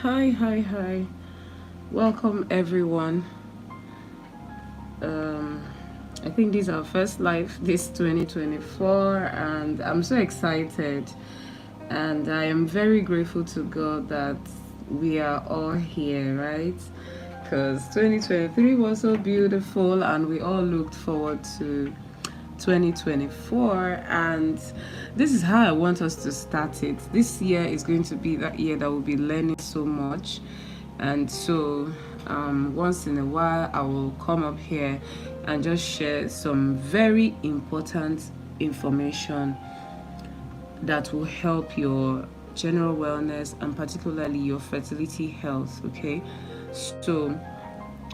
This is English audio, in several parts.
Hi. Welcome everyone. Um, I think this is our first live this 2024, and I'm so excited. And I am very grateful to God that we are all here, right? Because 2023 was so beautiful, and we all looked forward to 2024. And this is how I want us to start it. This year is going to be that year that we'll be learning so much. And so, once in a while, I will come up here and just share some very important information that will help your general wellness and particularly your fertility health. Okay, so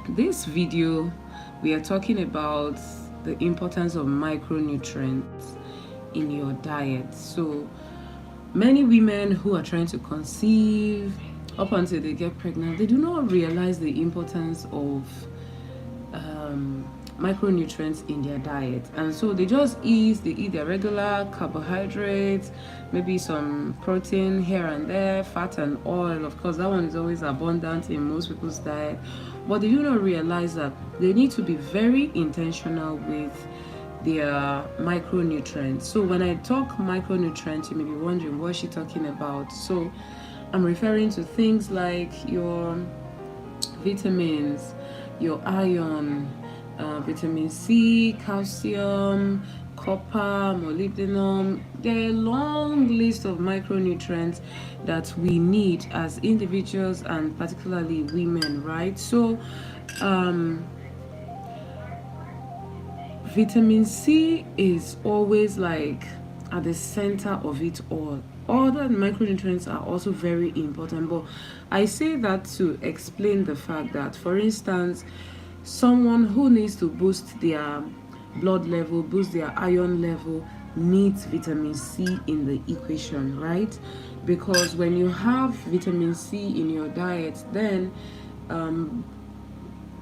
this video we are talking about the importance of micronutrients in your diet. So many women who are trying to conceive up until they get pregnant, they do not realize the importance of micronutrients in their diet, and so they eat their regular carbohydrates, maybe some protein here and there, fat and oil. Of course, that one is always abundant in most people's diet, but they do not realize that they need to be very intentional with their micronutrients. So when I talk micronutrients, you may be wondering what she's talking about. So I'm referring to things like your vitamins, your iron, vitamin C, calcium, copper, molybdenum. There are a long list of micronutrients that we need as individuals and particularly women, right? So vitamin C is always like at the center of it all. Other micronutrients are also very important, but I say that to explain the fact that, for instance, someone who needs to boost their blood level, boost their iron level, needs vitamin C in the equation, right? Because when you have vitamin C in your diet, then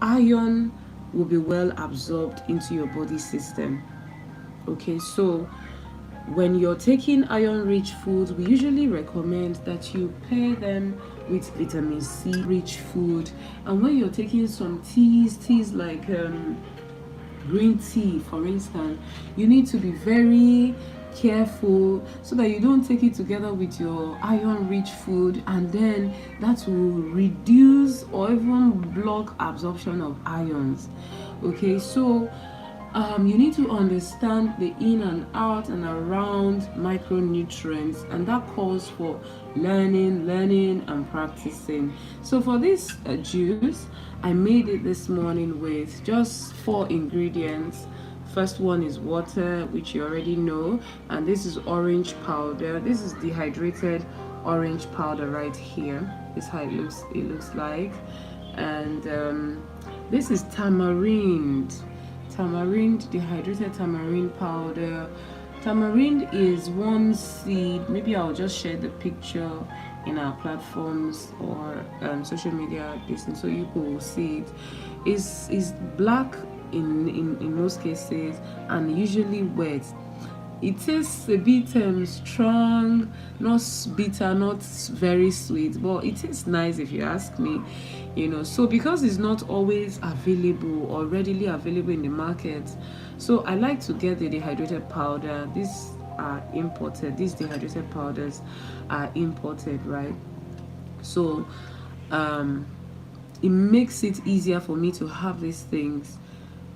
iron will be well absorbed into your body system. Okay, so when you're taking iron rich foods, we usually recommend that you pair them with vitamin C rich food. And when you're taking some teas like green tea, for instance, you need to be very careful so that you don't take it together with your iron rich food, and then that will reduce or even block absorption of ions. Okay, so you need to understand the in and out and around micronutrients, and that calls for learning and practicing. So for this juice, I made it this morning with just 4 ingredients. First one is water, which you already know, and this is orange powder. This is dehydrated orange powder right here. This is how it looks like. And this is tamarind, dehydrated tamarind powder. Tamarind is one seed. Maybe I'll just share the picture in our platforms or social media distance so you will see it. Is black in most cases and usually wet. It tastes a bit strong, not bitter, not very sweet, but it tastes nice if you ask me. So because it's not always available or readily available in the market, so I like to get the dehydrated powder. These dehydrated powders are imported, right? So it makes it easier for me to have these things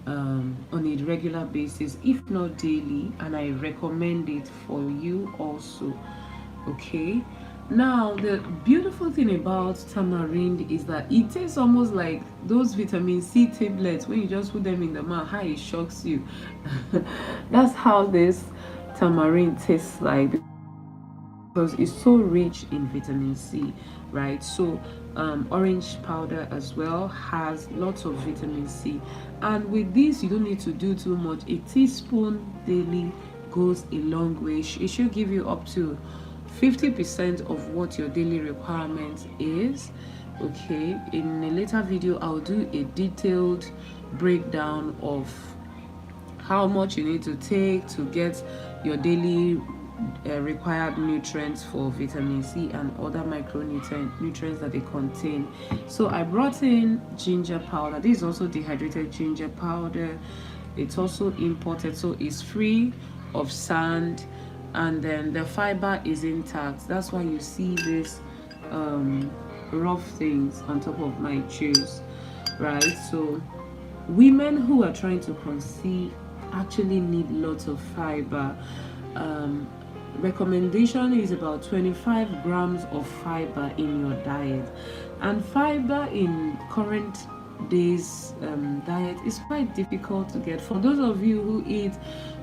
on a regular basis, if not daily, and I recommend it for you also. Okay, now the beautiful thing about tamarind is that it tastes almost like those vitamin C tablets when you just put them in the mouth. How it shocks you. That's how this tamarind tastes like, because it's so rich in vitamin C, right? So orange powder as well has lots of vitamin C, and with this you don't need to do too much. A teaspoon daily goes a long way. It should give you up to 50% of what your daily requirement is. Okay, in a later video I'll do a detailed breakdown of how much you need to take to get your daily required nutrients for vitamin C and other micronutrients that they contain. So I brought in ginger powder. This is also dehydrated ginger powder. It's also imported, so it's free of sand, and then the fiber is intact. That's why you see this rough things on top of my juice, right? So women who are trying to conceive actually need lots of fiber. Recommendation is about 25 grams of fiber in your diet, and fiber in current days diet is quite difficult to get. For those of you who eat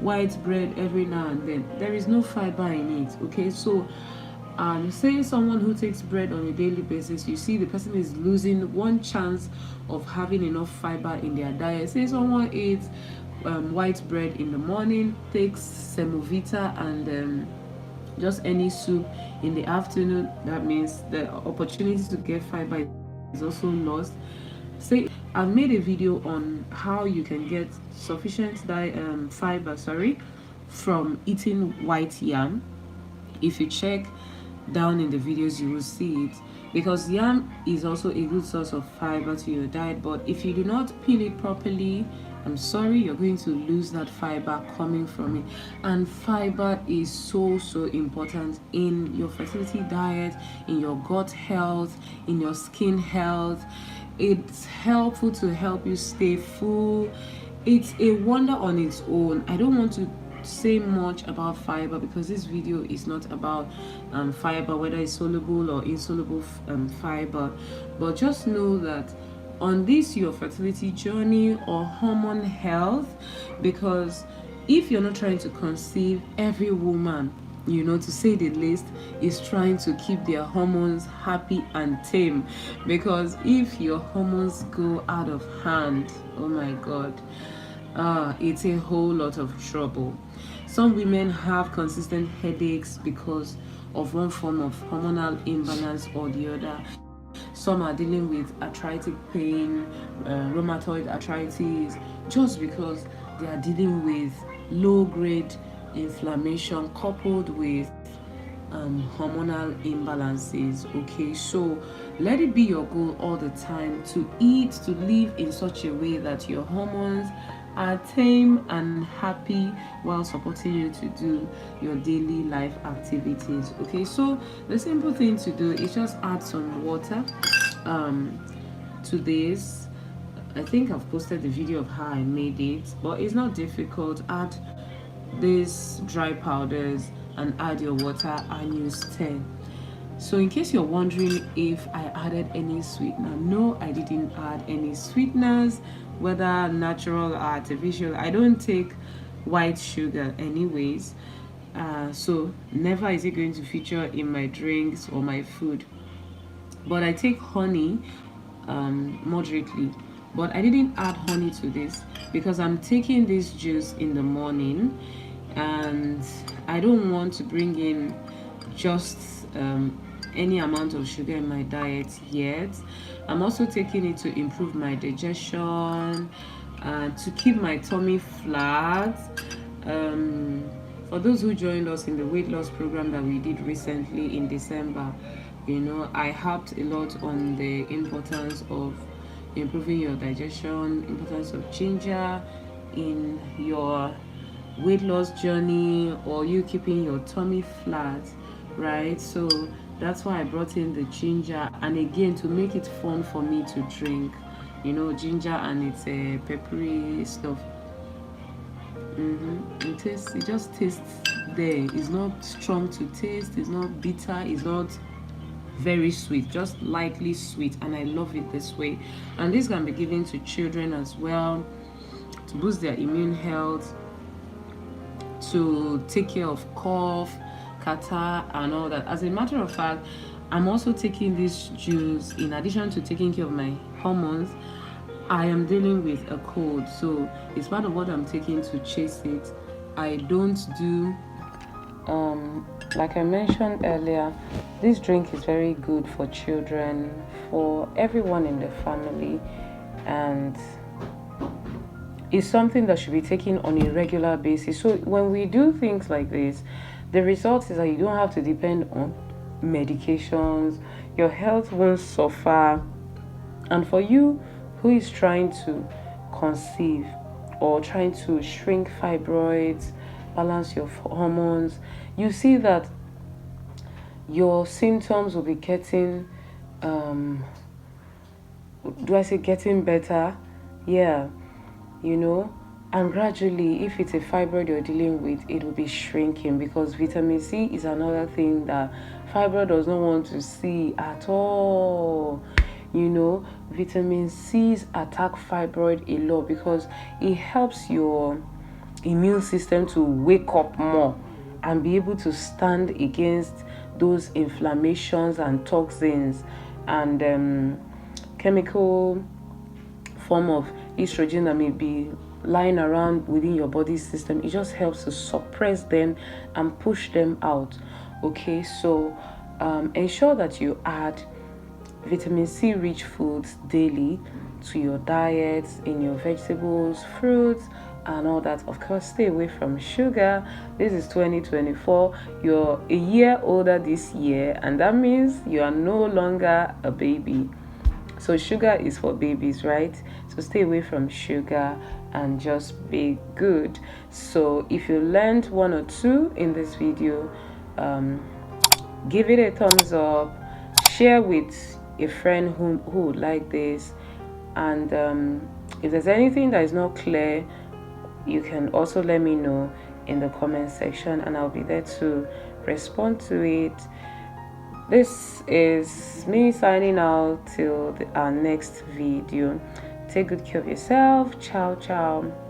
white bread every now and then, there is no fiber in it. Okay, so say someone who takes bread on a daily basis, you see the person is losing one chance of having enough fiber in their diet. Say someone eats white bread in the morning, takes semovita and just any soup in the afternoon, that means the opportunity to get fiber is also lost. Say I've made a video on how you can get sufficient fiber from eating white yam. If you check down in the videos, you will see it, because yam is also a good source of fiber to your diet. But if you do not peel it properly, I'm sorry, you're going to lose that fiber coming from it. And fiber is so important in your fertility diet, in your gut health, in your skin health. It's helpful to help you stay full. It's a wonder on its own. I don't want to say much about fiber because this video is not about fiber, whether it's soluble or insoluble fiber, but just know that on this your fertility journey or hormone health, because if you're not trying to conceive, every woman, to say the least, is trying to keep their hormones happy and tame, because if your hormones go out of hand, oh my god, it's a whole lot of trouble. Some women have consistent headaches because of one form of hormonal imbalance or the other. Some are dealing with arthritic pain, rheumatoid arthritis, just because they are dealing with low-grade inflammation coupled with hormonal imbalances. Okay, so let it be your goal all the time to live in such a way that your hormones are tame and happy while supporting you to do your daily life activities. Okay, so the simple thing to do is just add some water to this. I think I've posted the video of how I made it, but it's not difficult. Add these dry powders and add your water and you stir. So in case you're wondering if I added any sweetener, no, I didn't add any sweeteners, whether natural or artificial. I don't take white sugar anyways, so never is it going to feature in my drinks or my food. But I take honey moderately, but I didn't add honey to this because I'm taking this juice in the morning and I don't want to bring in just any amount of sugar in my diet yet. I'm also taking it to improve my digestion and to keep my tummy flat. For those who joined us in the weight loss program that we did recently in December, I harped a lot on the importance of improving your digestion, importance of ginger in your weight loss journey, or you keeping your tummy flat, right? So that's why I brought in the ginger, and again to make it fun for me to drink, ginger and it's a peppery stuff. It just tastes there. It's not strong to taste, it's not bitter, it's not very sweet, just lightly sweet, and I love it this way. And this can be given to children as well to boost their immune health, to take care of cough, catarrh and all that. As a matter of fact, I'm also taking this juice in addition to taking care of my hormones. I am dealing with a cold, so it's part of what I'm taking to chase it. I don't do like I mentioned earlier, this drink is very good for children, for everyone in the family, and it's something that should be taken on a regular basis. So when we do things like this, The result is that you don't have to depend on medications, your health won't suffer. And for you who is trying to conceive or trying to shrink fibroids, balance your hormones, you see that your symptoms will be getting, do I say getting better? Yeah, you know. And gradually, if it's a fibroid you're dealing with, it will be shrinking, because vitamin C is another thing that fibroid does not want to see at all. You know, vitamin C's attack fibroid a lot because it helps your immune system to wake up more and be able to stand against those inflammations and toxins and chemical form of estrogen that may be lying around within your body system. It just helps to suppress them and push them out. Okay, so ensure that you add vitamin C rich foods daily to your diet, in your vegetables, fruits, and all that. Of course, stay away from sugar. This is 2024. You're a year older this year, and that means you are no longer a baby. So sugar is for babies, right? So stay away from sugar and just be good. So if you learned one or two in this video, give it a thumbs up, share with a friend who would like this, and if there's anything that is not clear, you can also let me know in the comment section, and I'll be there to respond to it. This is me signing out till our next video. Take good care of yourself. Ciao, ciao.